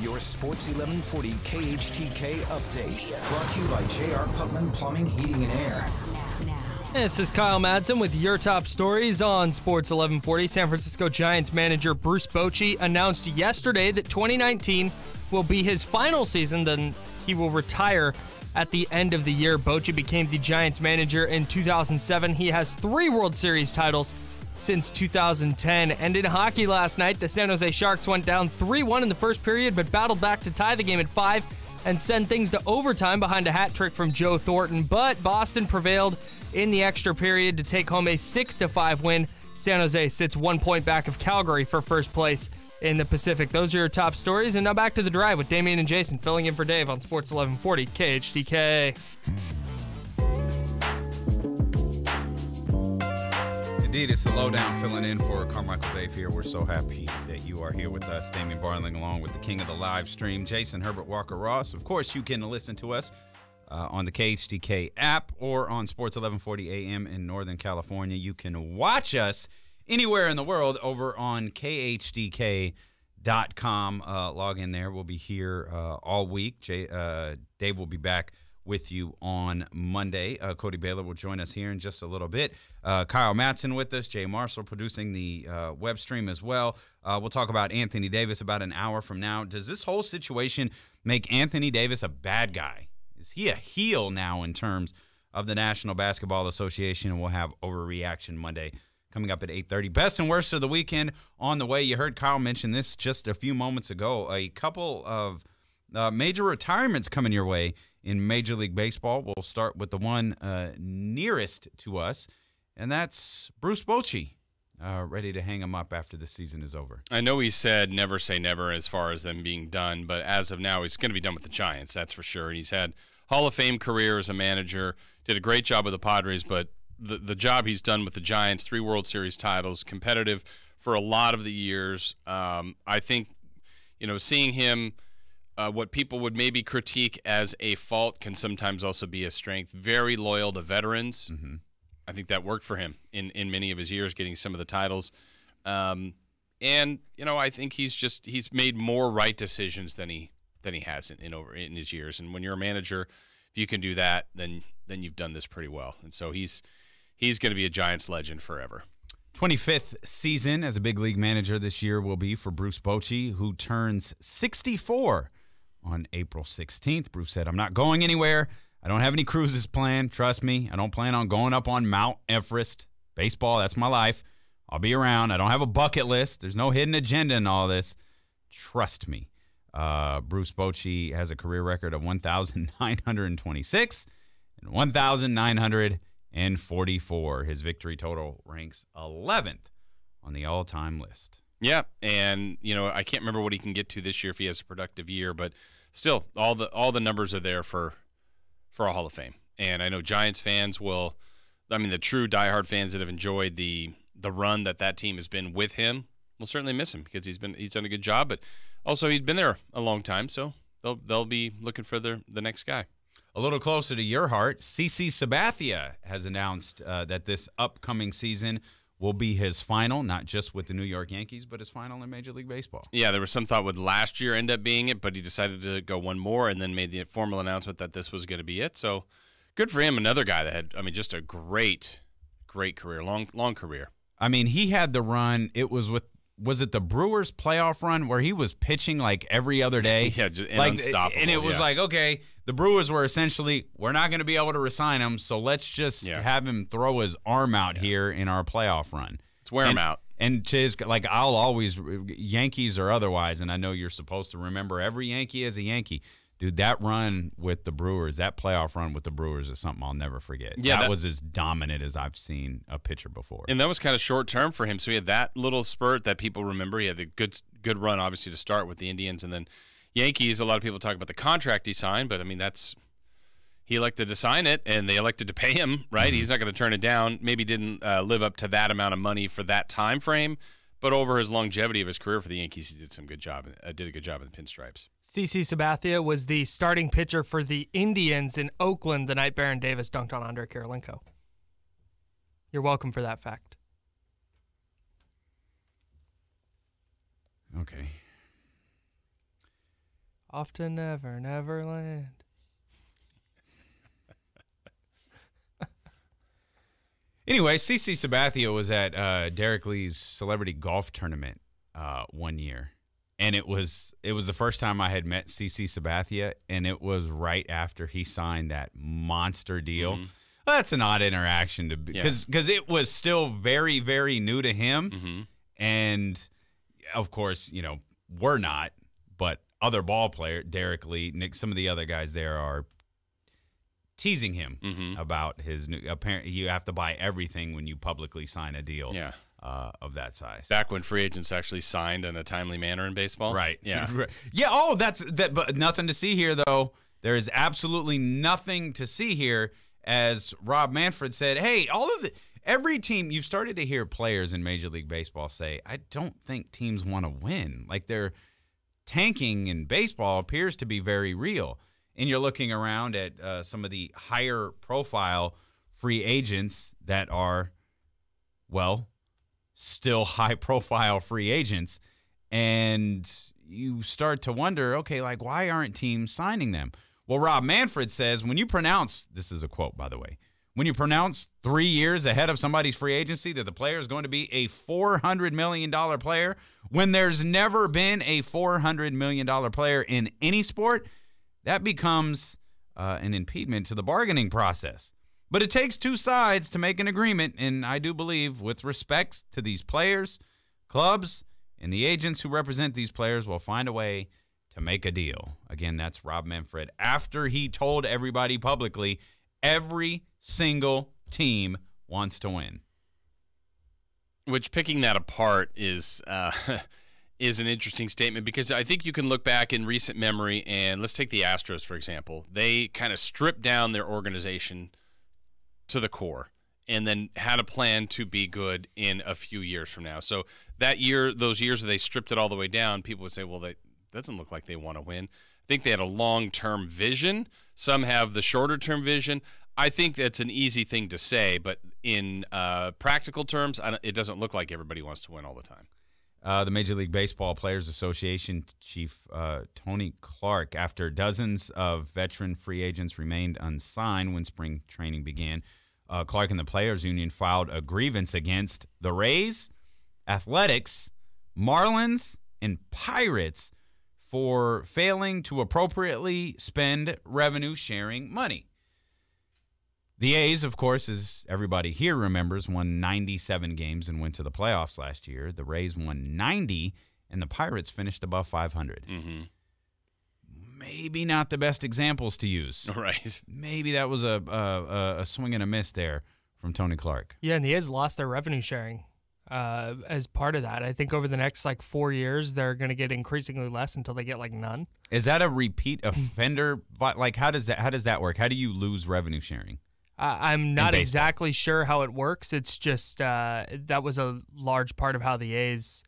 Your Sports 1140 KHTK update. Brought to you by J.R. Putman Plumbing, Heating, and Air. This is Kyle Madsen with your top stories on Sports 1140. San Francisco Giants manager Bruce Bochy announced yesterday that 2019 will be his final season, then he will retire at the end of the year. Bochy became the Giants manager in 2007. He has 3 World Series titles since 2010. And in hockey last night, the San Jose Sharks went down 3-1 in the first period, but battled back to tie the game at 5 and send things to overtime behind a hat trick from Joe Thornton. But Boston prevailed in the extra period to take home a 6-5 win. San Jose sits 1 point back of Calgary for first place in the Pacific. Those are your top stories. And now back to the drive with Damian and Jason filling in for Dave on Sports 1140 KHTK. Indeed, it's the Lowdown filling in for Carmichael Dave here. We're so happy that you are here with us. Damian Barling along with the king of the live stream, Jason Herbert Walker-Ross. Of course, you can listen to us on the KHTK app or on Sports 1140 AM in Northern California. You can watch us anywhere in the world over on KHTK.com. Log in there. We'll be here all week. Dave will be back with you on Monday. Cody Baylor will join us here in just a little bit. Kyle Madsen with us. Jay Marshall producing the web stream as well. We'll talk about Anthony Davis about an hour from now. Does this whole situation make Anthony Davis a bad guy? Is he a heel now in terms of the National Basketball Association? And we'll have Overreaction Monday coming up at 8:30. Best and worst of the weekend on the way. You heard Kyle mention this just a few moments ago. A couple of major retirements coming your way in Major League Baseball. We'll start with the one nearest to us, and that's Bruce Bochy, ready to hang him up after the season is over. I know he said never say never as far as them being done, but as of now, he's going to be done with the Giants, that's for sure. He's had Hall of Fame career as a manager, did a great job with the Padres, but the job he's done with the Giants, 3 World Series titles, competitive for a lot of the years. I think, seeing him, what people would maybe critique as a fault can sometimes also be a strength. Very loyal to veterans. Mm-hmm. I think that worked for him in many of his years, getting some of the titles. And I think he's made more right decisions than he hasn't in his years. And when you're a manager, if you can do that, then you've done this pretty well. And so he's going to be a Giants legend forever. 25th season as a big league manager this year will be for Bruce Bochy, who turns 64 on April 16th. Bruce said, "I'm not going anywhere. I don't have any cruises planned. Trust me, I don't plan on going up on Mount Everest. Baseball, that's my life. I'll be around. I don't have a bucket list. There's no hidden agenda in all this. Trust me." Bruce Bochy has a career record of 1,926 and 1,944. His victory total ranks 11th on the all-time list. Yeah, and I can't remember what he can get to this year if he has a productive year, but still, all the numbers are there for a Hall of Fame. And I know Giants fans the true diehard fans that have enjoyed the run that team has been with him will certainly miss him because he's done a good job, but also he's been there a long time, so they'll be looking for the next guy. A little closer to your heart, CC Sabathia has announced that this upcoming season will be his final, not just with the New York Yankees, but his final in Major League Baseball. Yeah, there was some thought would last year end up being it, but he decided to go one more and then made the formal announcement that this was going to be it. So good for him. Another guy that had, just a great career, long career. He had the run. It was it the Brewers playoff run where he was pitching like every other day? Yeah, unstoppable. And it was like, okay, the Brewers were essentially, we're not going to be able to resign him, so let's just have him throw his arm out here in our playoff run. Let's wear him out. And I'll always, Yankees or otherwise, and I know you're supposed to remember every Yankee as a Yankee. Dude, that run with the Brewers, that playoff run with the Brewers is something I'll never forget. Yeah, that was as dominant as I've seen a pitcher before. And that was kind of short term for him. So he had that little spurt that people remember. He had the good run, obviously, to start with the Indians. And then Yankees, a lot of people talk about the contract he signed, but, he elected to sign it, and they elected to pay him, right? Mm-hmm. He's not going to turn it down. Maybe didn't live up to that amount of money for that time frame. But over his longevity of his career for the Yankees, he did a good job in the pinstripes. CC Sabathia was the starting pitcher for the Indians in Oakland the night Baron Davis dunked on Andre Karolinko. You're welcome for that fact. Okay. Off to Never, Neverland. Anyway, CC Sabathia was at Derek Lee's celebrity golf tournament one year, and it was the first time I had met CC Sabathia, and it was right after he signed that monster deal. Mm-hmm. Well, that's an odd interaction because it was still very, very new to him, Mm-hmm. and of course, we're not, but other ball player Derek Lee, Nick, some of the other guys there are teasing him about his new. Apparently, you have to buy everything when you publicly sign a deal. Yeah. Of that size. Back when free agents actually signed in a timely manner in baseball. Right. Yeah. Yeah. Oh, that's that. But nothing to see here, though. There is absolutely nothing to see here. As Rob Manfred said, hey, every team, you've started to hear players in Major League Baseball say, I don't think teams want to win. Like their tanking in baseball appears to be very real. And you're looking around at some of the higher profile free agents that are, well, still high profile free agents. And you start to wonder, okay, like why aren't teams signing them? Well, Rob Manfred says when you pronounce, this is a quote, by the way, when you pronounce 3 years ahead of somebody's free agency that the player is going to be a $400 million player, when there's never been a $400 million player in any sport, that becomes an impediment to the bargaining process. But it takes two sides to make an agreement, and I do believe with respects to these players, clubs, and the agents who represent these players will find a way to make a deal. Again, that's Rob Manfred after he told everybody publicly every single team wants to win. Which, picking that apart is is an interesting statement because I think you can look back in recent memory and let's take the Astros, for example. They kind of stripped down their organization to the core and then had a plan to be good in a few years from now. So that year, those years that they stripped it all the way down, people would say, well, that doesn't look like they want to win. I think they had a long-term vision. Some have the shorter-term vision. I think that's an easy thing to say, but in practical terms, it doesn't look like everybody wants to win all the time. The Major League Baseball Players Association chief Tony Clark, after dozens of veteran free agents remained unsigned when spring training began, Clark and the Players Union filed a grievance against the Rays, Athletics, Marlins, and Pirates for failing to appropriately spend revenue-sharing money. The A's, of course, as everybody here remembers, won 97 games and went to the playoffs last year. The Rays won 90, and the Pirates finished above 500. Mm-hmm. Maybe not the best examples to use. Right. Maybe that was a swing and a miss there from Tony Clark. Yeah, and the A's lost their revenue sharing as part of that. I think over the next 4 years, they're going to get increasingly less until they get none. Is that a repeat offender? How does that work? How do you lose revenue sharing? I'm not exactly sure how it works. It's just that was a large part of how the A's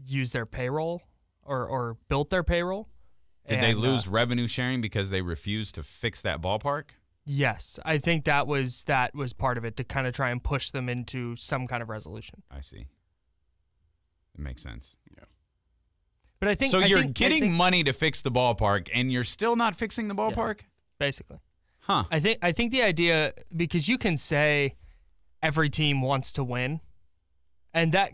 used their payroll or built their payroll. Did they lose revenue sharing because they refused to fix that ballpark? Yes, I think that was part of it to kind of try and push them into some kind of resolution. I see. It makes sense. Yeah. But I think so. You're getting money to fix the ballpark, and you're still not fixing the ballpark? Yeah, basically. Huh. I think the idea, because you can say every team wants to win, and that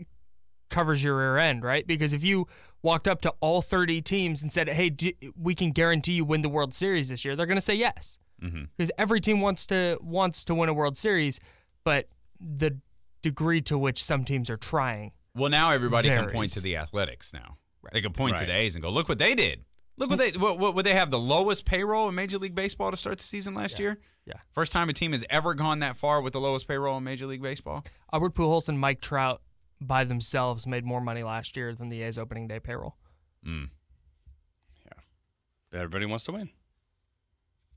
covers your rear end, right? Because if you walked up to all 30 teams and said, hey, we can guarantee you win the World Series this year, they're going to say yes. Because every team wants to win a World Series, but the degree to which some teams are trying. Well, now everybody varies. can point to the Athletics now. Right. They can point to the A's and go, look what they did. Look what would they have the lowest payroll in Major League Baseball to start the season last year? Yeah. First time a team has ever gone that far with the lowest payroll in Major League Baseball? Albert Pujols and Mike Trout by themselves made more money last year than the A's opening day payroll. Yeah. Everybody wants to win.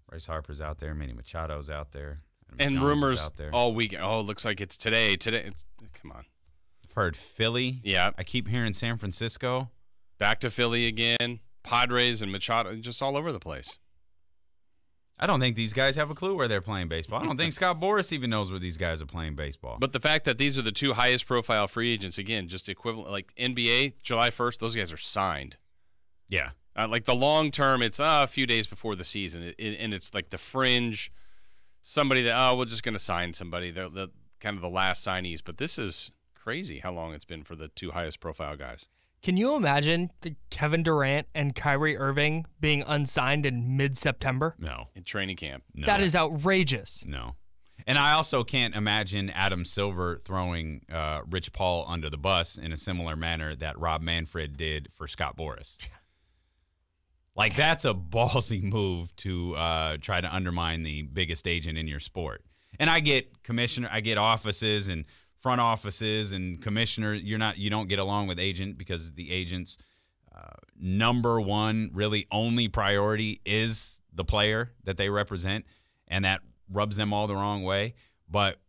Bryce Harper's out there. Manny Machado's out there. And Jones rumors out there. all weekend. Oh, it looks like it's today. Come on. I've heard Philly. Yeah. I keep hearing San Francisco. Back to Philly again. Padres and Machado, just all over the place. I don't think these guys have a clue where they're playing baseball. I don't think Scott Boras even knows where these guys are playing baseball. But the fact that these are the two highest profile free agents, again, just equivalent, like NBA, July 1st, those guys are signed. Yeah. Like the long term, it's a few days before the season, and it's like the fringe, somebody that we're just going to sign somebody. The kind of the last signees, but this is crazy how long it's been for the two highest profile guys. Can you imagine Kevin Durant and Kyrie Irving being unsigned in mid-September? No. In training camp. No. That is outrageous. No. And I also can't imagine Adam Silver throwing Rich Paul under the bus in a similar manner that Rob Manfred did for Scott Boras. Like, that's a ballsy move to try to undermine the biggest agent in your sport. And I get I get offices and front offices and commissioner. You don't get along with agent because the agent's number one, really only priority is the player that they represent, and that rubs them all the wrong way. But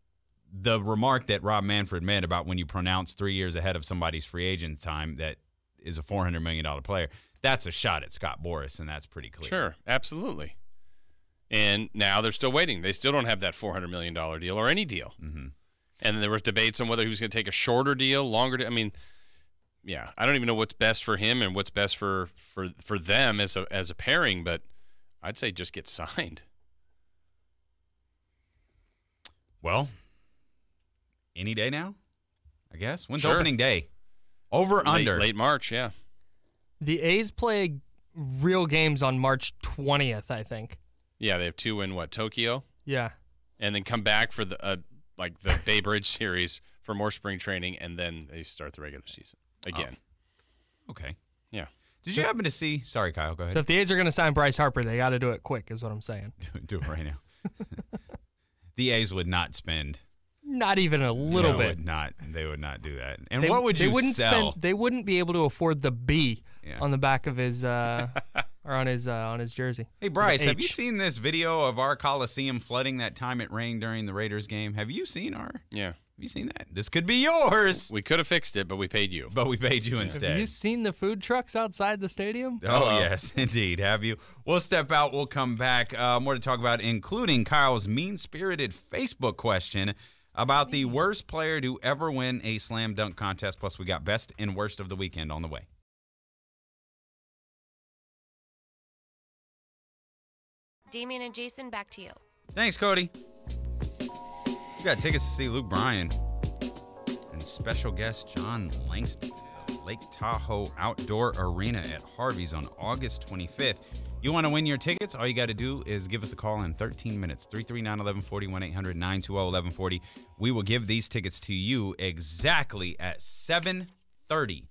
the remark that Rob Manfred made about when you pronounce 3 years ahead of somebody's free agent time that is a $400 million player, that's a shot at Scott Boras, and that's pretty clear. Sure, absolutely. And now they're still waiting. They still don't have that $400 million deal or any deal. Mm-hmm. And there was debates on whether he was going to take a shorter deal, longer deal. I mean, yeah, I don't even know what's best for him and what's best for them as a pairing, but I'd say just get signed. Well, any day now, I guess. When's Sure. opening day? Over, under. Late March, yeah. The A's play real games on March 20th, I think. Yeah, they have two in, Tokyo? Yeah. And then come back for the Bay Bridge series for more spring training, and then they start the regular season again. Oh. Okay. Yeah. Did you happen to see? Sorry, Kyle. Go ahead. So if the A's are going to sign Bryce Harper, they got to do it quick, is what I'm saying. Do it right now. The A's would not spend. Not even a little bit. They would not do that. And They- what would they you wouldn't sell? They wouldn't be able to afford the B Yeah. on the back of his or on his jersey. Hey, Bryce, The have you H. seen this video of our Coliseum flooding that time it rained during the Raiders game? Have you seen Yeah. Have you seen that? This could be yours. We could have fixed it, but we paid you. But we paid you instead. Have you seen the food trucks outside the stadium? Oh, yes, indeed. Have you? We'll step out. We'll come back. More to talk about, including Kyle's mean-spirited Facebook question about the worst player to ever win a slam dunk contest. Plus, we got best and worst of the weekend on the way. Damian and Jason, back to you. Thanks, Cody. We got tickets to see Luke Bryan and special guest John Langston at the Lake Tahoe Outdoor Arena at Harvey's on August 25th. You want to win your tickets? All you got to do is give us a call in 13 minutes. 339-1140, 1-800-920-1140. We will give these tickets to you exactly at 7:30.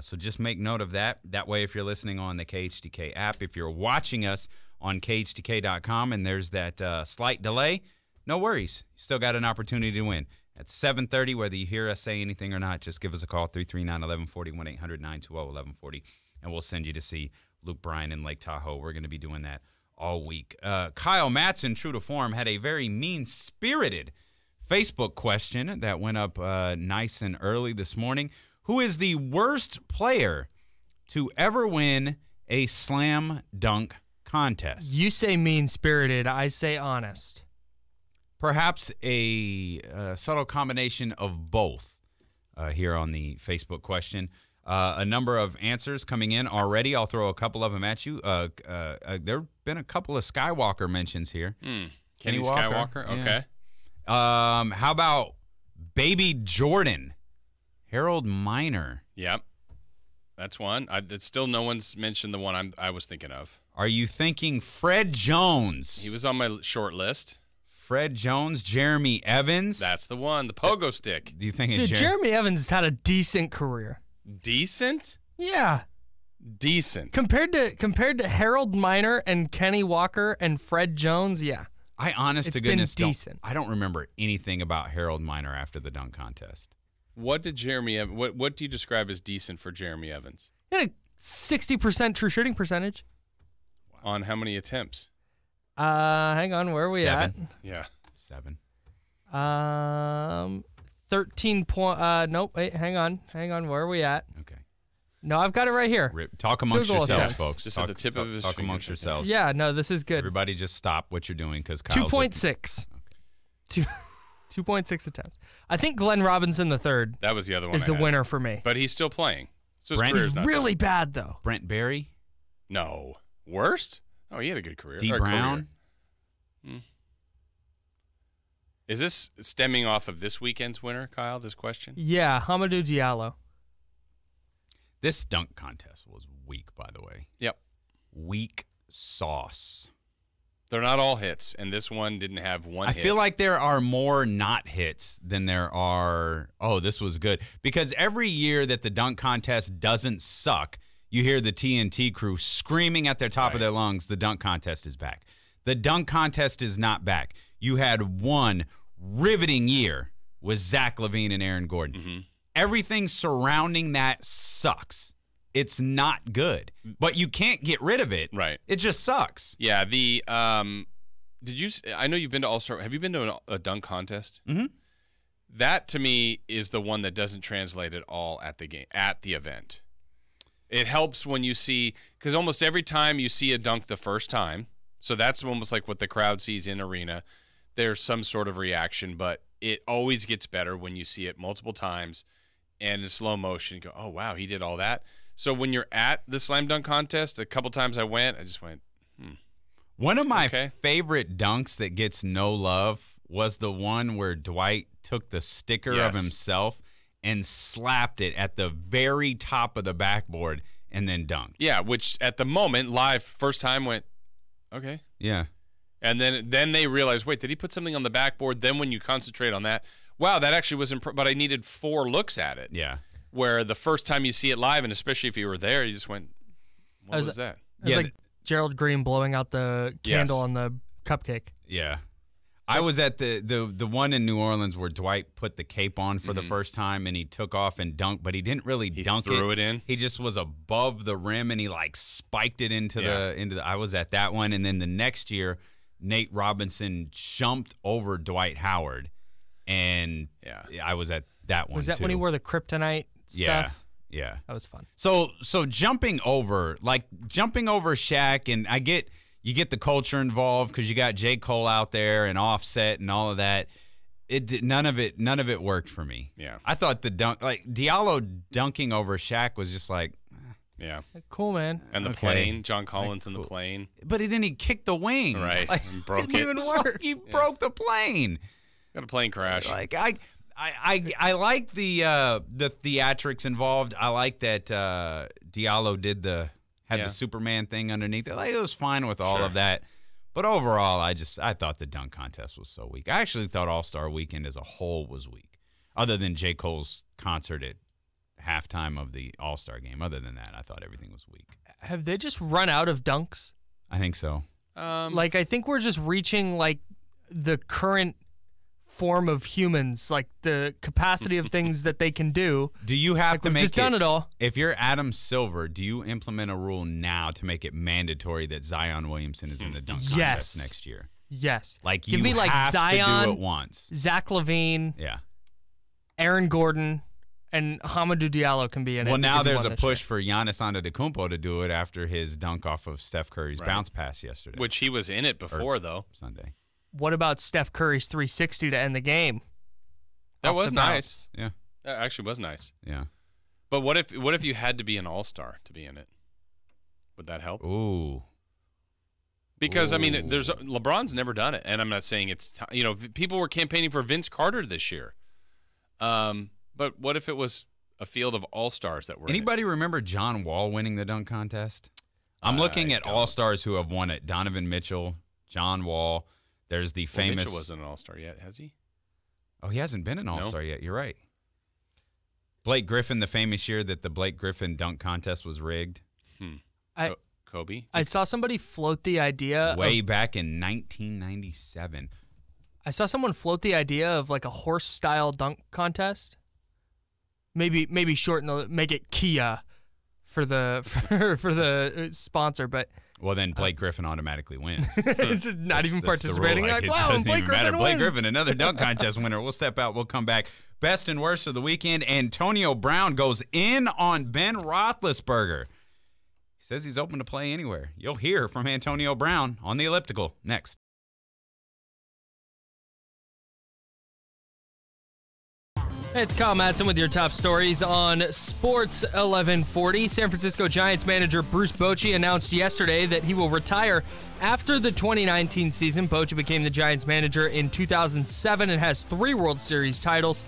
So just make note of that. That way, if you're listening on the KHTK app, if you're watching us on KHTK.com and there's that slight delay, no worries. You still got an opportunity to win. At 7:30, whether you hear us say anything or not, just give us a call, 339-1140, 1-800-920-1140, and we'll send you to see Luke Bryan in Lake Tahoe. We're going to be doing that all week. Kyle Madsen, true to form, had a very mean-spirited Facebook question that went up nice and early this morning. Who is the worst player to ever win a slam dunk contest? You say mean-spirited, I say honest. Perhaps a subtle combination of both here on the Facebook question. A number of answers coming in already. I'll throw a couple of them at you. There have been a couple of Skywalker mentions here. Kenny Walker, Skywalker? yeah. Okay. How about Baby Jordan? Harold Miner. Yep. That's one. It's still no one's mentioned the one I was thinking of. Are you thinking Fred Jones? He was on my short list. Fred Jones, Jeremy Evans. That's the one, the pogo stick. Do you think Dude, Jeremy Evans has had a decent career. Decent? Yeah. Decent. Compared to Harold Miner and Kenny Walker and Fred Jones, yeah. I honest It's to been goodness decent. I don't remember anything about Harold Miner after the dunk contest. What did Jeremy Evans, what do you describe as decent for Jeremy Evans? He had a 60% true shooting percentage. On how many attempts? Hang on, where are we 7. Yeah. 7. at? 13 point. Nope. Wait, hang on, where are we at? Okay. No, I've got it right here. Talk amongst Google yourselves, attempts. folks. Just talk, at the tip of his talk fingers, amongst okay. yourselves. Yeah, no, this is good. Everybody just stop what you're doing because Kyle's looking. 2.6. 2.6 attempts. I think Glenn Robinson III That was the other one is I the had. winner for me. But he's still playing. So his Brent- career's He's not really done. bad though. Brent Barry. No. Worst? Oh, he had a good career. D. Or Brown? career. Is this stemming off of this weekend's winner, Kyle, this question? Yeah, Hamidou Diallo. This dunk contest was weak, by the way. Yep. Weak sauce. They're not all hits, and this one didn't have one hit. I feel like there are more not hits than there are, oh, this was good. Because every year that the dunk contest doesn't suck, you hear the TNT crew screaming at their top of their lungs, the dunk contest is back. The dunk contest is not back. You had one riveting year with Zach LaVine and Aaron Gordon. Mm-hmm. Everything surrounding that sucks. It's not good. But you can't get rid of it. Right. It just sucks. Yeah, I know you've been to All-Star. Have you been to a dunk contest? Mm-hmm. That, to me, is the one that doesn't translate at all at the event. It helps when you see, because almost every time you see a dunk the first time, so that's almost like what the crowd sees in arena, there's some sort of reaction, but it always gets better when you see it multiple times and in slow motion, you go, oh, wow, he did all that. So when you're at the slam dunk contest, a couple times I just went, One of my Okay. favorite dunks that gets no love was the one where Dwight took the sticker of Yes. himself and slapped it at the very top of the backboard and then dunked. Yeah, which at the moment, live, first time went, okay. Yeah. And then they realized, wait, did he put something on the backboard? Then when you concentrate on that, wow, that actually was but I needed 4 looks at it. Yeah. Where the first time you see it live, and especially if you were there, you just went, what was that? It was Yeah, like Gerald Green blowing out the candle on the cupcake. Yeah. I was at the one in New Orleans where Dwight put the cape on for the first time and he took off and dunked, but he didn't really dunk threw it in? He just was above the rim and he like spiked it into the I was at that one, and then the next year Nate Robinson jumped over Dwight Howard, and I was at that one. Was that too. when he wore the kryptonite stuff? Yeah. That was fun. So jumping over Shaq, and you get the culture involved because you got J. Cole out there and Offset and all of that. None of it worked for me. Yeah. I thought the dunk, like Diallo dunking over Shaq, was just like, Yeah. Cool, man. And the Okay. plane, John Collins in the plane. but then he kicked the wing. Right, Like, and broke didn't it. even work. He broke the plane. Got a plane crash. Like I like the theatrics involved. I like that Diallo had Yeah. the Superman thing underneath it. Like, it was fine with all Sure. of that. But overall, I thought the dunk contest was so weak. I actually thought All-Star Weekend as a whole was weak, other than J. Cole's concert at halftime of the All-Star game. Other than that, I thought everything was weak. Have they just run out of dunks? I think so. Like, I think we're just reaching, like, the current form of humans, like the capacity of things that they can do. Do you have Like, to we've make just done it all. If you're Adam Silver, do you implement a rule now to make it mandatory that Zion Williamson is in the dunk contest Yes. next year? Yes. Like, Give you me, like, have to do Zion, it once. Zach LaVine, Yeah. Aaron Gordon, and Hamidou Diallo can be in it. Well, now because he there's won a this push year. for Giannis Antetokounmpo to do it after his dunk off of Steph Curry's Right. bounce pass yesterday. Which he was in it before, though. Sunday. What about Steph Curry's 360 to end the game? That Off was the bounce. nice. Yeah. That actually was nice. Yeah. But what if you had to be an all-star to be in it? Would that help? Ooh. Because I mean, Ooh. LeBron's never done it, and I'm not saying it's people were campaigning for Vince Carter this year. But what if it was a field of all-stars that were in it? Anybody remember John Wall winning the dunk contest? I'm looking I at don't. all-stars who have won it. Donovan Mitchell, John Wall. There's the Well, famous. Mitchell wasn't an all-star yet, has he? Oh, he hasn't been an all-star yet. You're right. Blake Griffin, the famous year that the Blake Griffin dunk contest was rigged. Kobe. I saw somebody float the idea. Way back in 1997. I saw someone float the idea of like a horse-style dunk contest. Maybe shorten make it Kia for the for the sponsor, but Well, then Blake Griffin automatically wins. it's just not even That's the rule. participating. Like, Like, it wow, doesn't Blake even Griffin matter. Blake wins. Griffin, another dunk contest winner. We'll step out. We'll come back. Best and worst of the weekend. Antonio Brown goes in on Ben Roethlisberger. He says he's open to play anywhere. You'll hear from Antonio Brown on the elliptical next. It's Kyle Madsen with your top stories on Sports 1140. San Francisco Giants manager Bruce Bochy announced yesterday that he will retire after the 2019 season. Bochy became the Giants manager in 2007 and has 3 World Series titles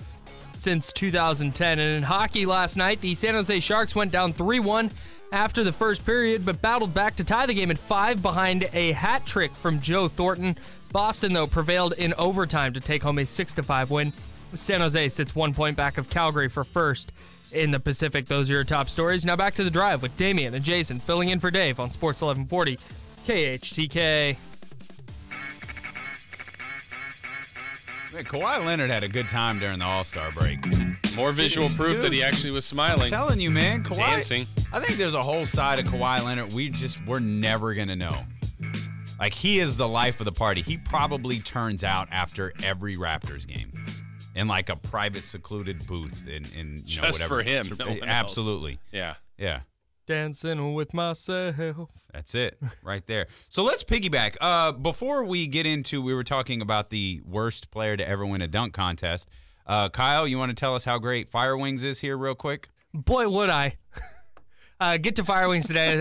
since 2010. And in hockey last night, the San Jose Sharks went down 3-1 after the first period, but battled back to tie the game at 5 behind a hat trick from Joe Thornton. Boston, though, prevailed in overtime to take home a 6-5 win. San Jose sits 1 point back of Calgary for first in the Pacific. Those are your top stories. Now back to the drive with Damian and Jason filling in for Dave on Sports 1140 KHTK. Man, Kawhi Leonard had a good time during the All-Star break. More visual proof that he actually was smiling. I'm telling you, man. Kawhi, dancing. I think there's a whole side of Kawhi Leonard we're never going to know. Like, he is the life of the party. He probably turns out after every Raptors game in like a private, secluded booth in just whatever. for him. No one Absolutely. Else. Yeah. Dancing with myself. That's it right there. So let's piggyback. Before we get into, we were talking about the worst player to ever win a dunk contest. Kyle, you want to tell us how great Fire Wings is here real quick? Boy, would I. Get to Fire Wings today.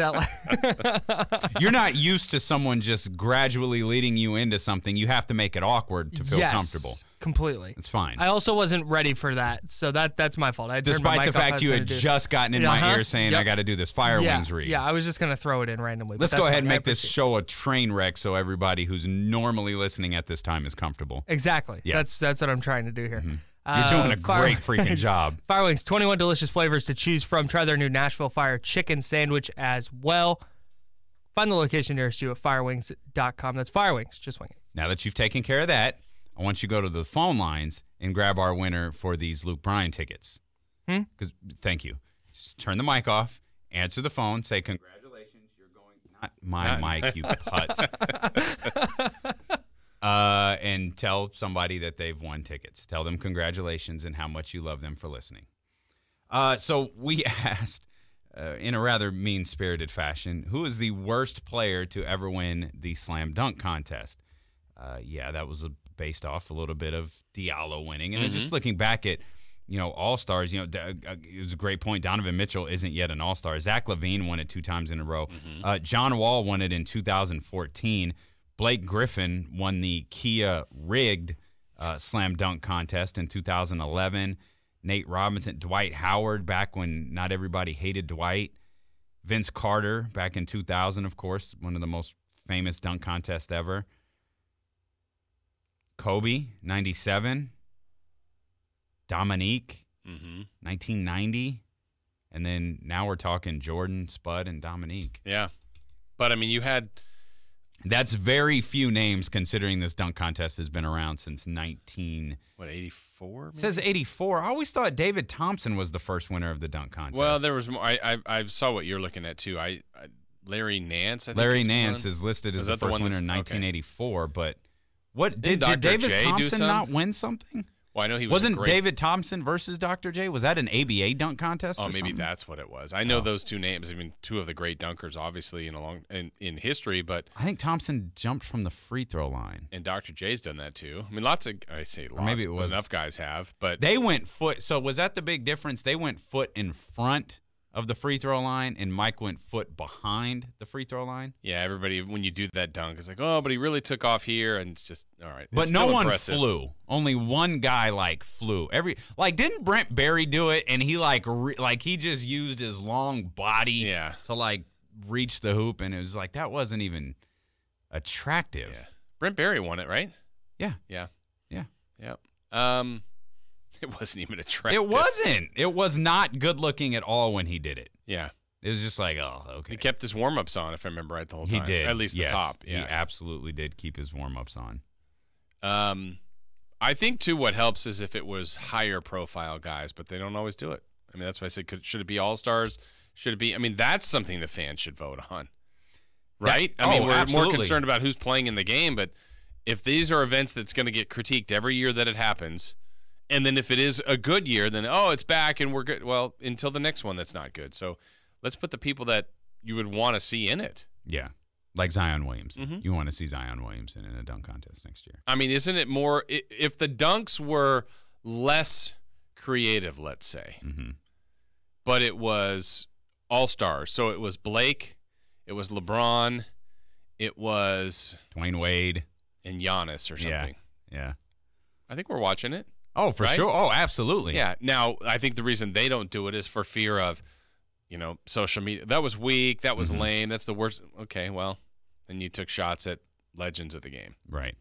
You're not used to someone just gradually leading you into something. You have to make it awkward to feel comfortable. Completely. It's fine. I also wasn't ready for that, so that's my fault. Despite the fact you had just gotten in my ear saying, I got to do this Fire Wings read. Yeah, I was just going to throw it in randomly. Let's go ahead and make this show a train wreck so everybody who's normally listening at this time is comfortable. Exactly. Yeah. That's what I'm trying to do here. Mm-hmm. You're doing a great freaking job. Fire Wings, 21 delicious flavors to choose from. Try their new Nashville Fire Chicken Sandwich as well. Find the location nearest you at firewings.com. That's Fire Wings. Just wing it. Now that you've taken care of that, I want you to go to the phone lines and grab our winner for these Luke Bryan tickets. Thank you. Just turn the mic off, answer the phone, say congratulations, you're going, not my mic, you putz. And tell somebody that they've won tickets. Tell them congratulations and how much you love them for listening. So we asked, in a rather mean-spirited fashion, who is the worst player to ever win the slam dunk contest? That was based off a little bit of Diallo winning. And then just looking back at, All-Stars, it was a great point. Donovan Mitchell isn't yet an All-Star. Zach LaVine won it 2 times in a row. John Wall won it in 2014. Blake Griffin won the Kia rigged slam dunk contest in 2011. Nate Robinson, Dwight Howard back when not everybody hated Dwight. Vince Carter back in 2000, of course, one of the most famous dunk contests ever. Kobe, 97. Dominique, 1990. And then now we're talking Jordan, Spud, and Dominique. Yeah. But, I mean, you had... That's very few names considering this dunk contest has been around since 84? It says 84. I always thought David Thompson was the first winner of the dunk contest. Well, there was more. I saw what you're looking at, too. Larry Nance, I think. Larry Nance is listed as the first winner in 1984, okay. But what did David Thompson not win something? Well, I know he wasn't David Thompson versus Dr. J. Was that an ABA dunk contest? Oh, maybe that's what it was. I know those two names. I mean, 2 of the great dunkers, obviously in history. But I think Thompson jumped from the free throw line, and Dr. J's done that too. I mean, enough guys have, but they went foot. So was that the big difference? They went foot in front of the free throw line, and Mike went foot behind the free throw line. Yeah, everybody, when you do that dunk, it's like, oh, but he really took off here, and it's just, all right. But no one flew. Only one guy, flew. Didn't Brent Barry do it, and he, he just used his long body to, reach the hoop, and it was like, that wasn't even attractive. Yeah. Brent Barry won it, right? Yeah. Yeah. Yeah. Yep. It wasn't even attractive. It wasn't. It was not good looking at all when he did it. Yeah. It was just like, oh, okay. He kept his warm-ups on, if I remember right, the whole time. He did. At least the top. Yeah. He absolutely did keep his warm-ups on. I think, too, what helps is if it was higher-profile guys, but they don't always do it. I mean, that's why I said, should it be All-Stars? Should it be – I mean, that's something the fans should vote on, right? Yeah. I mean, we're absolutely. more concerned about who's playing in the game, but if these are events that's going to get critiqued every year that it happens – and then if it is a good year, then, it's back and we're good. Well, until the next one that's not good. So let's put the people that you would want to see in it. Yeah, like Zion Williams. You want to see Zion Williamson in a dunk contest next year. I mean, isn't it more – if the dunks were less creative, let's say. Mm-hmm. But it was all-stars. So it was Blake, it was LeBron, it was Dwayne Wade. and Giannis or something. Yeah. I think we're watching it. Oh, for Right? sure. Oh, absolutely. Yeah. Now, I think the reason they don't do it is for fear of, social media. That was weak. That was lame. That's the worst. Okay, well, then you took shots at legends of the game. Right.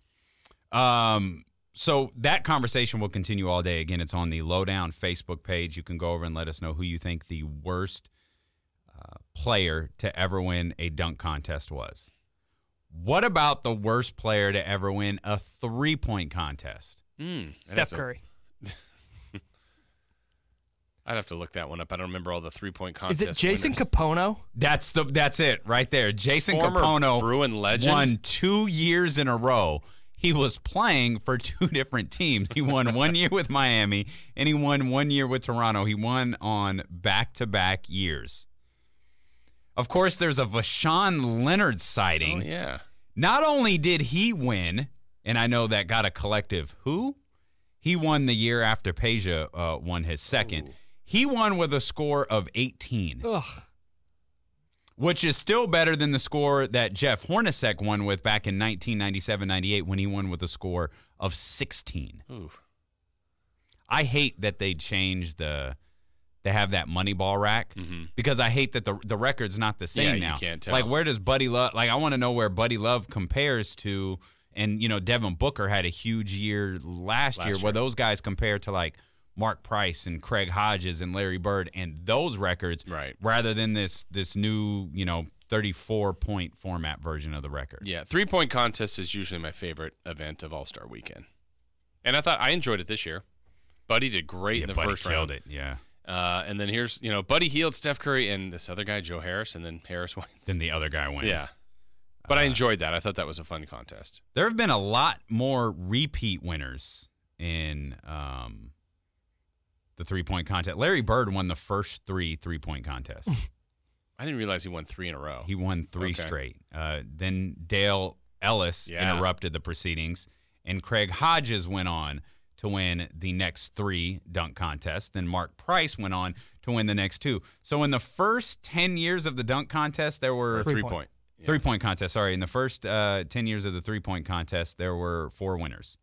So that conversation will continue all day. Again, it's on the Lowdown Facebook page. You can go over and let us know who you think the worst player to ever win a dunk contest was. What about the worst player to ever win a three-point contest? Steph Curry. I'd have to look that one up. I don't remember all the three-point contests. Is it Jason winners. Capono? That's it right there. Jason Former Capono Bruin legend. won 2 years in a row. He was playing for 2 different teams. He won 1 year with Miami, and he won 1 year with Toronto. He won on back-to-back years. Of course, there's a Vashawn Leonard sighting. Oh, yeah. Not only did he win, and I know that got a collective who? He won the year after Peja won his second. Ooh. He won with a score of 18. Ugh. Which is still better than the score that Jeff Hornacek won with back in 1997-98 when he won with a score of 16. Ooh. I hate that they changed they have that Moneyball rack because I hate that the record's not the same Yeah, now. you can't tell. Like, where does Buddy Love, I want to know where Buddy Love compares to, and, Devin Booker had a huge year last year where those guys compare to, like, Mark Price and Craig Hodges and Larry Bird and those records, Right. rather than this new 34-point format version of the record. Yeah, three-point contest is usually my favorite event of All-Star Weekend. And I enjoyed it this year. Buddy did great in the Buddy first killed round. it. Yeah. And then here's, Buddy healed Steph Curry and this other guy, Joe Harris, and then Harris wins. Then the other guy wins. Yeah. But I enjoyed that. I thought that was a fun contest. There have been a lot more repeat winners in the three-point contest. Larry Bird won the first 3 three-point contests. I didn't realize he won 3 in a row. He won 3 Okay. straight. Then Dale Ellis interrupted the proceedings, and Craig Hodges went on to win the next 3 dunk contests. Then Mark Price went on to win the next 2. So in the first 10 years of the dunk contest, there were Or three-point. Yeah. three-point contest. Sorry, in the first 10 years of the three-point contest, there were 4 winners.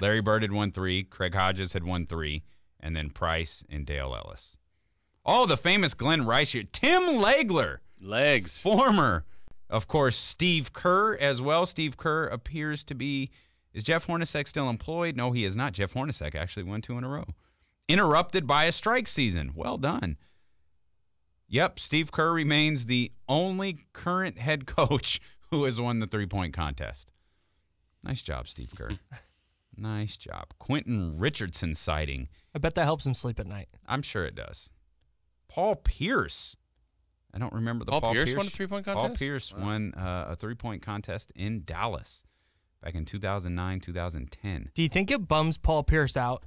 Larry Bird had won 3, Craig Hodges had won 3, and then Price and Dale Ellis. Oh, the famous Glenn Rice here. Tim Legler. Legs. Former, of course, Steve Kerr as well. Steve Kerr appears to be, is Jeff Hornacek still employed? No, he is not. Jeff Hornacek actually won 2 in a row. Interrupted by a strike season. Well done. Yep, Steve Kerr remains the only current head coach who has won the three-point contest. Nice job, Steve Kerr. Nice job. Quentin Richardson sighting. I bet that helps him sleep at night. I'm sure it does. Paul Pierce. I don't remember the Paul Pierce won a three-point contest? Paul Pierce won a three-point contest in Dallas back in 2009, 2010. Do you think it bums Paul Pierce out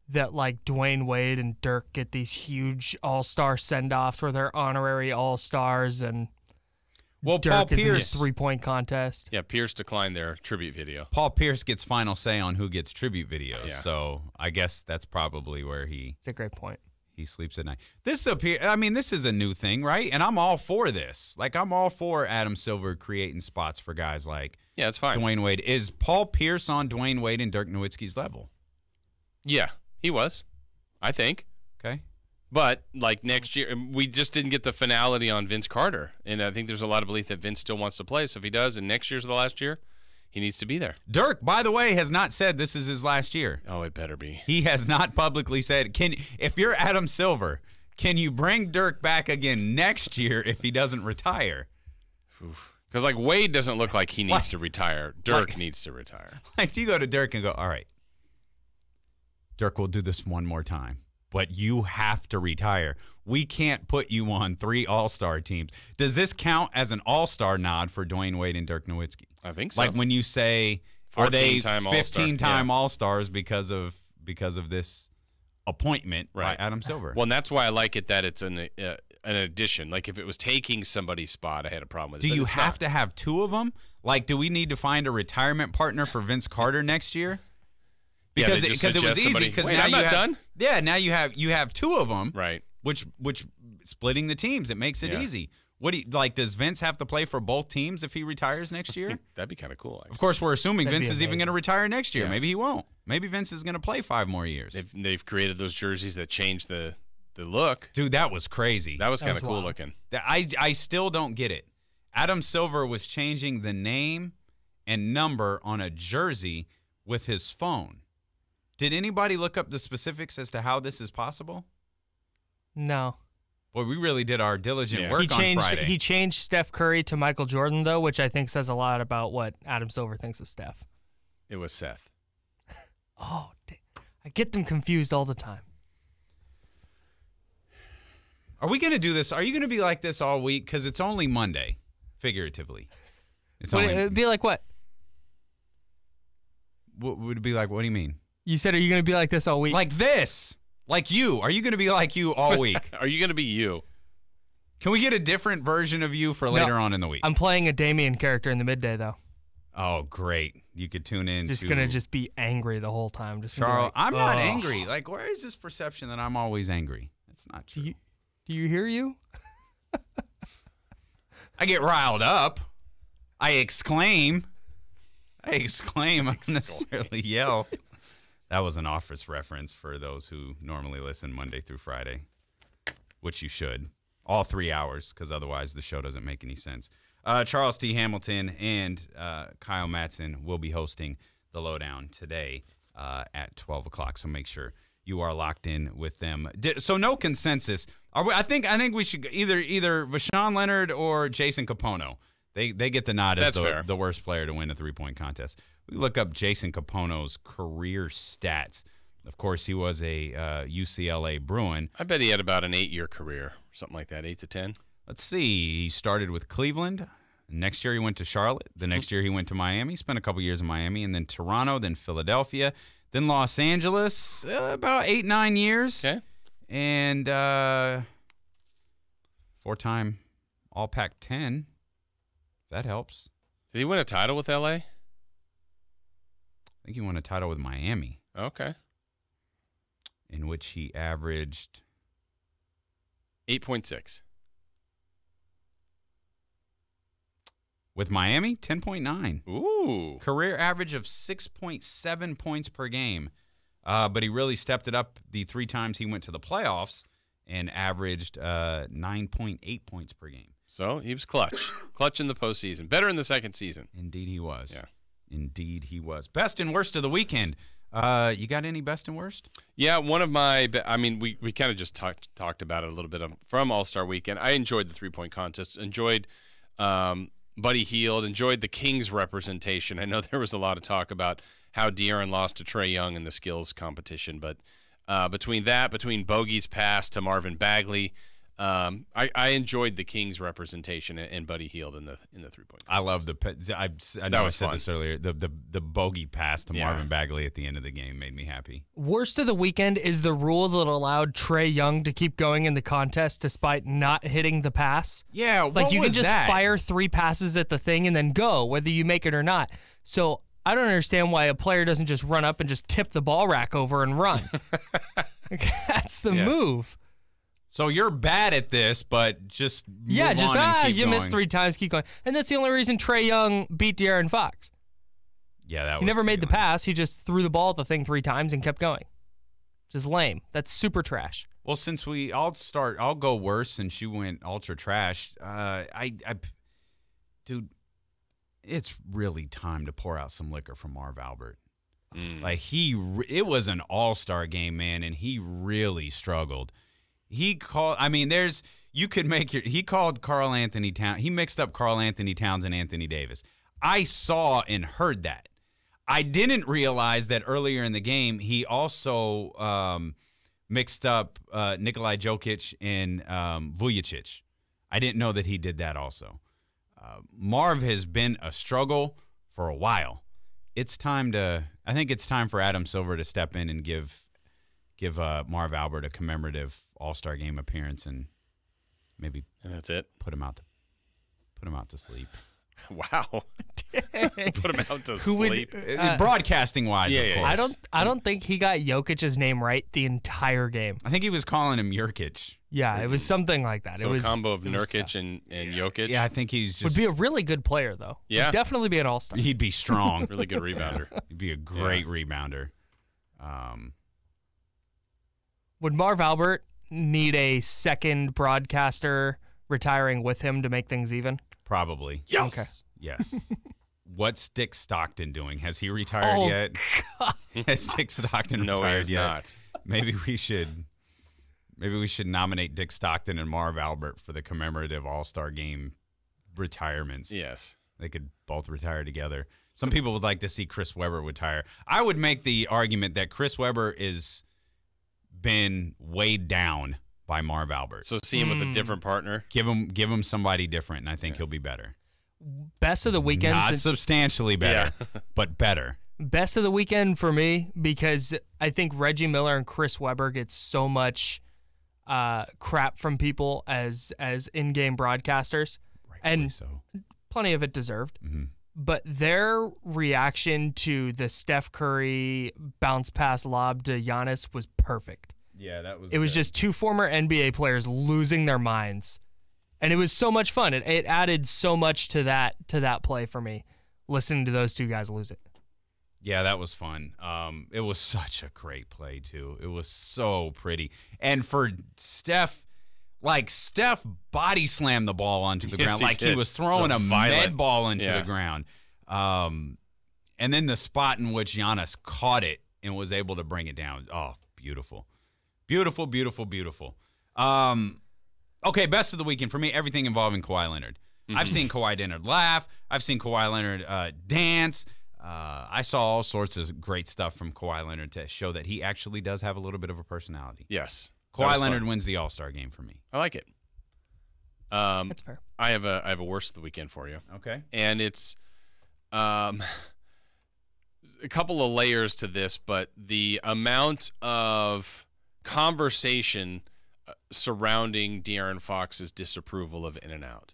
that, like, Dwayne Wade and Dirk get these huge all-star send-offs where they're honorary all-stars and Well, Dirk Paul is in Pierce, the three-point contest? Yeah, Pierce declined their tribute video. Paul Pierce gets final say on who gets tribute videos. Yeah. So I guess that's probably where he It's a great point. sleeps at night. This is a new thing, right? And I'm all for this. Like, I'm all for Adam Silver creating spots for guys like Yeah, it's fine. Dwayne Wade. Is Paul Pierce on Dwayne Wade and Dirk Nowitzki's level? Yeah, he was, I think. Okay. But, like, next year, we just didn't get the finality on Vince Carter. And I think there's a lot of belief that Vince still wants to play. So if he does, and next year's the last year, he needs to be there. Dirk, by the way, has not said this is his last year. Oh, it better be. He has not publicly said, if you're Adam Silver, can you bring Dirk back again next year if he doesn't retire? Because, like, Wade doesn't look like he needs Like- to retire. Dirk like- needs to retire. Like, do you go to Dirk and go, all right, Dirk, we'll do this one more time, but you have to retire. We can't put you on 3 all-star teams. Does this count as an all-star nod for Dwayne Wade and Dirk Nowitzki? I think so. Like when you say, are they 14-time All-Star, 15-time yeah. all-stars because of this appointment Right. by Adam Silver? Well, and that's why I like it that it's an addition. Like, if it was taking somebody's spot, I had a problem with it. do But you it's have not. to have 2 of them? Like, do we need to find a retirement partner for Vince Carter next year? because they it just was suggest easy. somebody, Because "Wait, now I'm you not have done?" Yeah, now you have two of them. Right. Which splitting the teams, it makes it Yeah. easy. What do you, like? Does Vince have to play for both teams if he retires next year? That'd be kind of cool. Of course, we're assuming That'd Vince be is even amazing. going to retire next year. Yeah. Maybe he won't. Maybe Vince is going to play 5 more years. They've created those jerseys that change the look. Dude, that was crazy. That was That kind was of cool wild. looking. I still don't get it. Adam Silver was changing the name and number on a jersey with his phone. Did anybody look up the specifics as to how this is possible? No. Boy, we really did our diligent Yeah. work on Friday. He changed Steph Curry to Michael Jordan, though, which I think says a lot about what Adam Silver thinks of Steph. It was Seth. Oh, I get them confused all the time. Are we going to do this? Are you going to be like this all week? Because it's only Monday, figuratively. It's Would only. it be like what? What would it be like? What do you mean? You said, are you going to be like this all week? Like this? Like you? Are you going to be like you all week? Are you going to be you? Can we get a different version of you for later on in the week? I'm playing a Damien character in the midday, though. Oh, great! You could tune in. Just to going to just be angry the whole time. Just gonna be Charles. like, I'm not "Ugh." angry. Like, where is this perception that I'm always angry? That's not true. Do you hear you? I get riled up. I exclaim. I don't necessarily yell. That was an Office reference for those who normally listen Monday through Friday, which you should. All 3 hours, because otherwise the show doesn't make any sense. Charles T. Hamilton and Kyle Madsen will be hosting the Lowdown today at 12 o'clock, so make sure you are locked in with them. So no consensus. I think we should either Vashawn Leonard or Jason Capono. They get the nod as That's fair. the worst player to win a three-point contest. We look up Jason Capono's career stats. Of course, he was a UCLA Bruin. I bet he had about an 8-year career, something like that, 8 to 10. Let's see. He started with Cleveland. Next year, he went to Charlotte. The next year, he went to Miami. Spent a couple years in Miami, and then Toronto, then Philadelphia, then Los Angeles. About 8-9 years. Okay. And 4-time All Pac-10. That helps. Did he win a title with LA? I think he won a title with Miami, Okay. in which he averaged 8.6. with Miami 10.9. Ooh. Career average of 6.7 points per game. But he really stepped it up the 3 times he went to the playoffs and averaged 9.8 points per game. So he was clutch. Clutch in the postseason. Better in the second season. Indeed he was. Yeah. Indeed he was. Best and worst of the weekend. You got any best and worst? Yeah, one of my – I mean, we kind of just talked about it a little bit from All-Star Weekend. I enjoyed the three-point contest, enjoyed Buddy Hield, enjoyed the Kings representation. I know there was a lot of talk about how De'Aaron lost to Trae Young in the skills competition, but between Bogey's pass to Marvin Bagley, I enjoyed the Kings representation and Buddy Hield in the three-point contest. I love I know I was said fun. this earlier. The bogey pass to Yeah. Marvin Bagley at the end of the game made me happy. Worst of the weekend is the rule that allowed Trae Young to keep going in the contest despite not hitting the pass. Yeah, Like, you can just that? fire 3 passes at the thing and then go, whether you make it or not. So I don't understand why a player doesn't just run up and just tip the ball rack over and run. That's the Yeah. move. So you're bad at this, but just move Just on and keep you missed going. 3 times, keep going. And that's the only reason Trae Young beat De'Aaron Fox. Yeah, that was He never made the pretty lame. pass. He just threw the ball at the thing 3 times and kept going. Just lame. That's super trash. Well, since I'll go worse since you went ultra trash. Dude, it's really time to pour out some liquor from Marv Albert. Like it was an all-star game, man, and he really struggled. He called Karl Anthony Towns. He mixed up Karl Anthony Towns and Anthony Davis. I saw and heard that. I didn't realize that earlier in the game he also mixed up Nikolai Jokic and Vujicic. I didn't know that he did that also. Marv has been a struggle for a while. I think it's time for Adam Silver to step in and give Marv Albert a commemorative All-Star Game appearance and maybe And that's it. put him out to sleep. Wow. Put him out to sleep. Broadcasting wise, yeah, of yeah, course. I don't think he got Jokic's name right the entire game. I think he was calling him Jurkic. Yeah, it was something like that. So it was a combo of it was Nurkic tough. and Jokic. Yeah, I think he's Would just. be a really good player though. Yeah. Would definitely be an all-star. He'd be strong. Really good rebounder. He'd be a great rebounder. Would Marv Albert need a second broadcaster retiring with him to make things even? Probably. Yes. Okay. Yes. What's Dick Stockton doing? Has he retired Oh, yet? Has Dick Stockton No, he retired is yet? not. Maybe we should nominate Dick Stockton and Marv Albert for the commemorative All-Star Game retirements. Yes. They could both retire together. Some people would like to see Chris Webber retire. I would make the argument that Chris Webber is been weighed down by Marv Albert. So see him with a different partner. Give him somebody different, and I think he'll be better. Best of the weekend. Not since- substantially better, but better. Best of the weekend for me because I think Reggie Miller and Chris Webber get so much crap from people as in-game broadcasters, and So plenty of it deserved. Mm-hmm. But their reaction to the Steph Curry bounce pass lob to Giannis was perfect. yeah, that was. It was just two former NBA players losing their minds, and it was so much fun. It added so much to that play for me, listening to those two guys lose it. Yeah, that was fun. It was such a great play too. It was so pretty, and for Steph. Like, Steph body slammed the ball onto the Yes, ground. he Like, did. he was throwing So a violent. med ball into Yeah. the ground. And then the spot in which Giannis caught it and was able to bring it down. Oh, beautiful. Beautiful, beautiful, beautiful. Okay, best of the weekend for me, everything involving Kawhi Leonard. I've seen Kawhi Leonard laugh. I've seen Kawhi Leonard dance. I saw all sorts of great stuff from Kawhi Leonard to show that he actually does have a little bit of a personality. Yes. That Kawhi was Leonard fun. wins the All-Star game for me. I like it. That's fair. I have a worst of the weekend for you. Okay. And it's a couple of layers to this, but the amount of conversation surrounding De'Aaron Fox's disapproval of In-N-Out.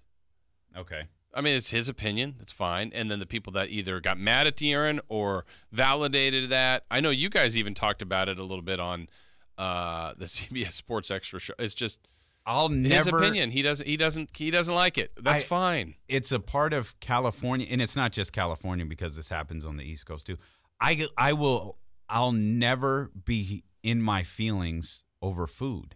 Okay. I mean, it's his opinion. That's fine. And then the people that either got mad at De'Aaron or validated that. I know you guys even talked about it a little bit on the CBS Sports Extra show. It's just I'll never. his opinion. He doesn't like it. That's fine. It's a part of California, and it's not just California because this happens on the East Coast too. I'll never be in my feelings over food.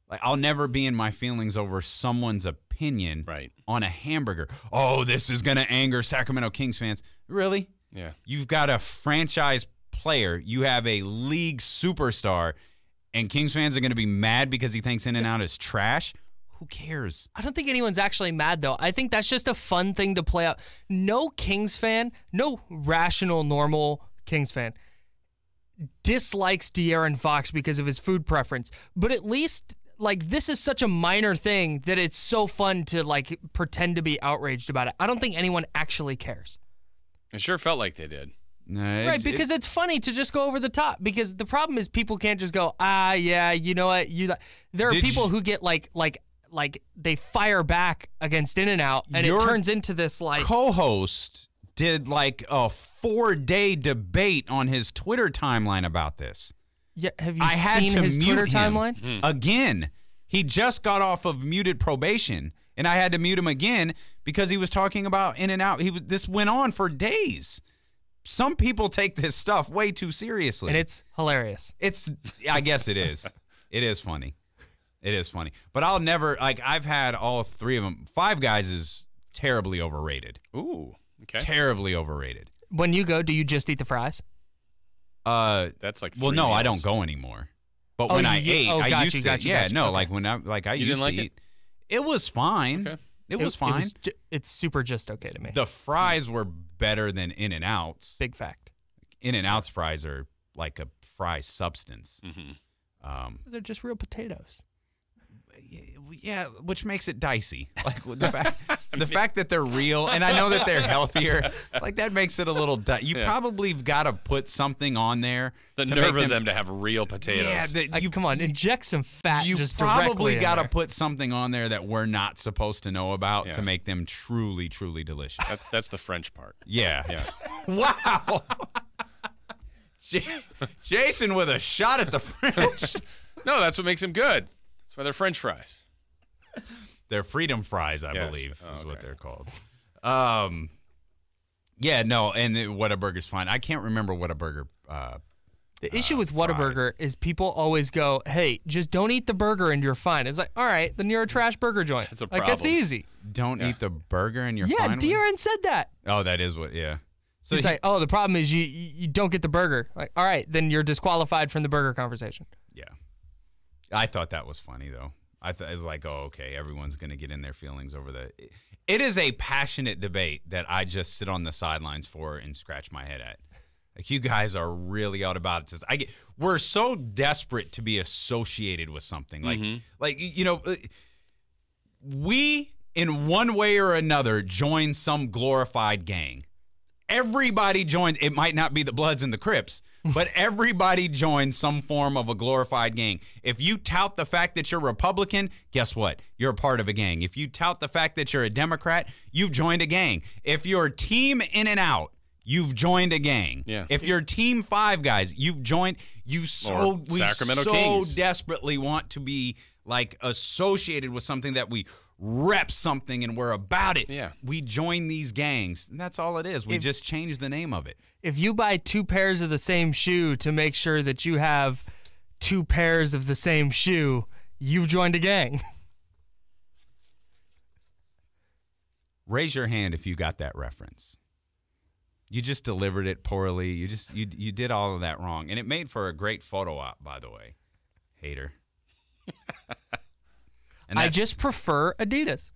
Like, I'll never be in my feelings over someone's opinion Right. on a hamburger. Oh, this is going to anger Sacramento Kings fans. Really? Yeah. You've got a franchise player. You have a league superstar, and Kings fans are going to be mad because he thinks In-N-Out is trash? Who cares? I don't think anyone's actually mad, though. I think that's just a fun thing to play out. No Kings fan, no rational, normal Kings fan dislikes De'Aaron Fox because of his food preference. But at least, like, this is such a minor thing that it's so fun to, like, pretend to be outraged about it. I don't think anyone actually cares. It sure felt like they did. Right, because it's funny to just go over the top. Because the problem is people can't just go, yeah, you know what? There are Did people you- who get, like they fire back against In-N-Out, and Your it turns into this, like, co-host did like a 4-day debate on his Twitter timeline about this. yeah, have you I had seen to his mute Twitter him timeline? again. He just got off of muted probation, and I had to mute him again because he was talking about In-N-Out. This went on for days. Some people take this stuff way too seriously. And it's hilarious. I guess it is. It is funny. It is funny. But I'll never, like, I've had all three of them. Five Guys is terribly overrated. Ooh. Okay. Terribly overrated. When you go, do you just eat the fries? That's like Well, 3 no, I meals. don't go anymore. But Oh, when I you- ate, oh, I got used you, to. got you, Yeah, got you. no, Okay. like when I You used didn't to like eat. It was fine. Okay. It was fine. It's super just okay to me. The fries were better than In-N-Out's. Big fact. In-N-Out's fries are like a fry substance. Mm-hmm. They're just real potatoes. Yeah, which makes it dicey. Like the fact that they're real, and I know that they're healthier, like that makes it a little. You probably have got to put something on there. The nerve of them to have real potatoes. Yeah, come on, inject some fat. You just probably got to put something on there that we're not supposed to know about to make them truly, truly delicious. That's the French part. Yeah. Yeah. Wow. Jason with a shot at the French. No, that's what makes them good. That's why they're French fries. They're freedom fries, I believe, is okay. what they're called. Yeah, no, and Whataburger's fine. I can't remember Whataburger. The issue with Whataburger is people always go, hey, just don't eat the burger and you're fine. It's like, all right, then you're a trash burger joint. That's a Like, that's problem. easy. Don't eat the burger and you're Yeah, fine. De'Aaron said that. Oh, that is what, yeah. So He's like, oh, the problem is you don't get the burger. Like, all right, then you're disqualified from the burger conversation. Yeah. I thought that was funny, though. It was like, oh, okay, everyone's going to get in their feelings over the. It is a passionate debate that I just sit on the sidelines for and scratch my head at. Like, you guys are really out about it. We're so desperate to be associated with something. Like, you know, we, in one way or another, join some glorified gang. Everybody joins. It might not be the Bloods and the Crips, but everybody joins some form of a glorified gang. If you tout the fact that you're Republican, guess what? You're a part of a gang. If you tout the fact that you're a Democrat, you've joined a gang. If you're team in and out, you've joined a gang. Yeah. If you're team Five Guys, you've joined. We Sacramento Kings. Desperately want to be like associated with something that we rep something and we're about it. Yeah. We join these gangs, and that's all it is. We just changed the name of it. If you buy 2 pairs of the same shoe to make sure that you have 2 pairs of the same shoe, you've joined a gang. Raise your hand if you got that reference. You just delivered it poorly. You did all of that wrong, and it made for a great photo op, by the way. Hater. And I just prefer Adidas.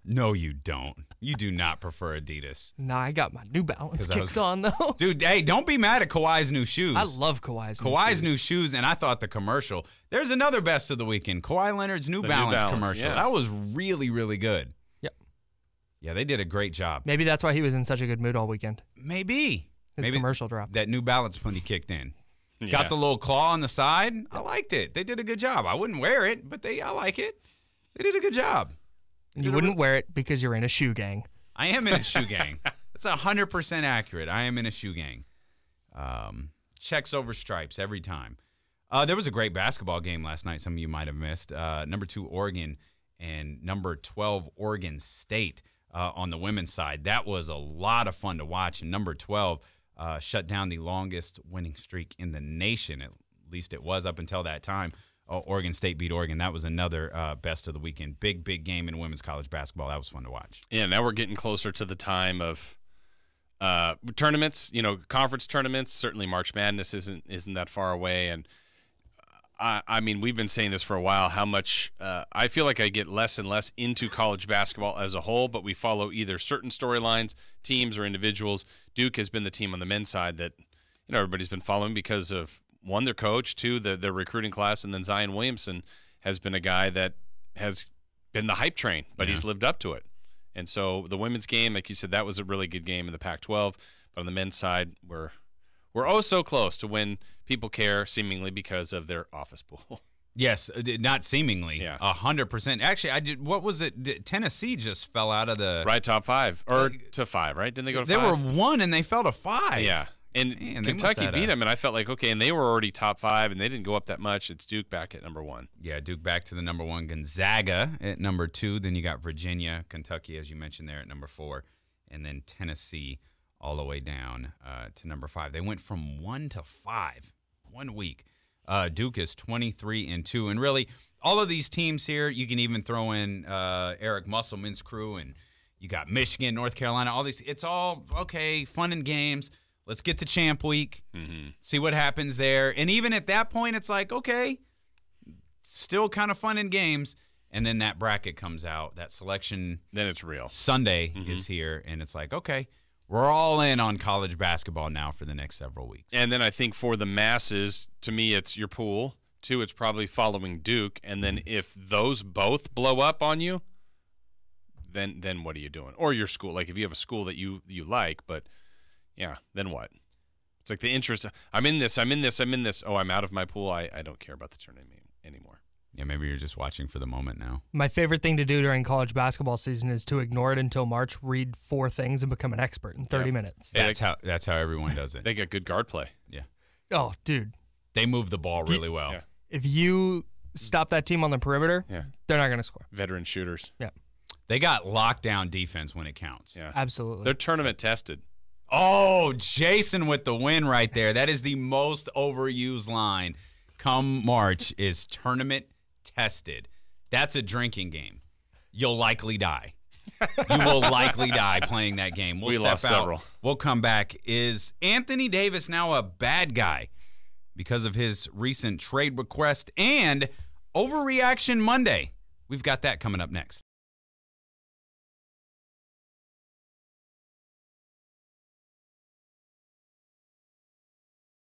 No, you don't. You do not prefer Adidas. Nah, I got my New Balance 'Cause I kicks was- on, though. Dude, hey, don't be mad at Kawhi's new shoes. I love Kawhi's Kawhi's new shoes, and I thought the commercial. There's another best of the weekend. Kawhi Leonard's New Balance commercial. yeah. That was really, really good. Yep. Yeah, they did a great job. Maybe that's why he was in such a good mood all weekend. Maybe. His commercial dropped. That New Balance money kicked in. Yeah. Got the little claw on the side. I liked it. They did a good job. I wouldn't wear it, but I like it. They did a good job. You wouldn't wear it because you're in a shoe gang. I am in a shoe gang. That's 100% accurate. I am in a shoe gang. Checks over stripes every time. There was a great basketball game last night. Some of you might have missed. Number 2 Oregon and number 12 Oregon State on the women's side. That was a lot of fun to watch. And number 12 shut down the longest winning streak in the nation. At least it was up until that time. Oregon State beat Oregon. That was another best of the weekend. Big game in women's college basketball. That was fun to watch. Yeah, now we're getting closer to the time of tournaments, conference tournaments. Certainly March Madness isn't that far away. And I mean, we've been saying this for a while, how much I feel like I get less and less into college basketball as a whole, but we follow either certain storylines, teams, or individuals. Duke has been the team on the men's side that everybody's been following because of, 1, their coach, 2, their recruiting class, and then Zion Williamson has been a guy that has been the hype train, but he's lived up to it. And so the women's game, like you said, that was a really good game in the Pac-12. But on the men's side, we're oh so close to when people care, seemingly because of their office pool. Yes, not seemingly. Yeah. 100%. Actually, what was it? Tennessee just fell out of the top 5 or to 5, right? Didn't they go to 5? They were 1 and they fell to 5. Yeah. And Man, they must Kentucky have beat them, and I felt like, okay, and they were already top 5, and they didn't go up that much. It's Duke back at number 1. Yeah, Duke back to the number 1. Gonzaga at number 2. Then you got Virginia, Kentucky, as you mentioned there, at number 4. And then Tennessee all the way down to number 5. They went from 1 to 5 1 week. Duke is 23-2. And really, all of these teams here, you can even throw in Eric Musselman's crew, and you got Michigan, North Carolina, all these. It's all, okay, fun and games. Let's get to Champ Week, see what happens there. And even at that point, it's like, okay, still kind of fun in games. And then that bracket comes out, that selection. Then it's real. Sunday is here, and it's like, okay, we're all in on college basketball now for the next several weeks. And then I think for the masses, to me, it's your pool. 2, it's probably following Duke. And then if those both blow up on you, then what are you doing? Or your school. Like if you have a school that you like, but yeah, then what? It's like the interest. I'm in this. Oh, I'm out of my pool. I don't care about the tournament anymore. Yeah, maybe you're just watching for the moment now. My favorite thing to do during college basketball season is to ignore it until March, read 4 things, and become an expert in 30 minutes. That's how everyone does it. They got good guard play. Yeah. Oh, dude. They move the ball really well. Yeah. If you stop that team on the perimeter, they're not going to score. Veteran shooters. Yeah. They got lockdown defense when it counts. Yeah. Absolutely. They're tournament tested. Oh, Jason with the win right there. That is the most overused line come March is tournament tested. That's a drinking game. You'll likely die. You will likely die playing that game. We step lost out. several. We'll come back. Is Anthony Davis now a bad guy because of his recent trade request and Overreaction Monday? We've got that coming up next.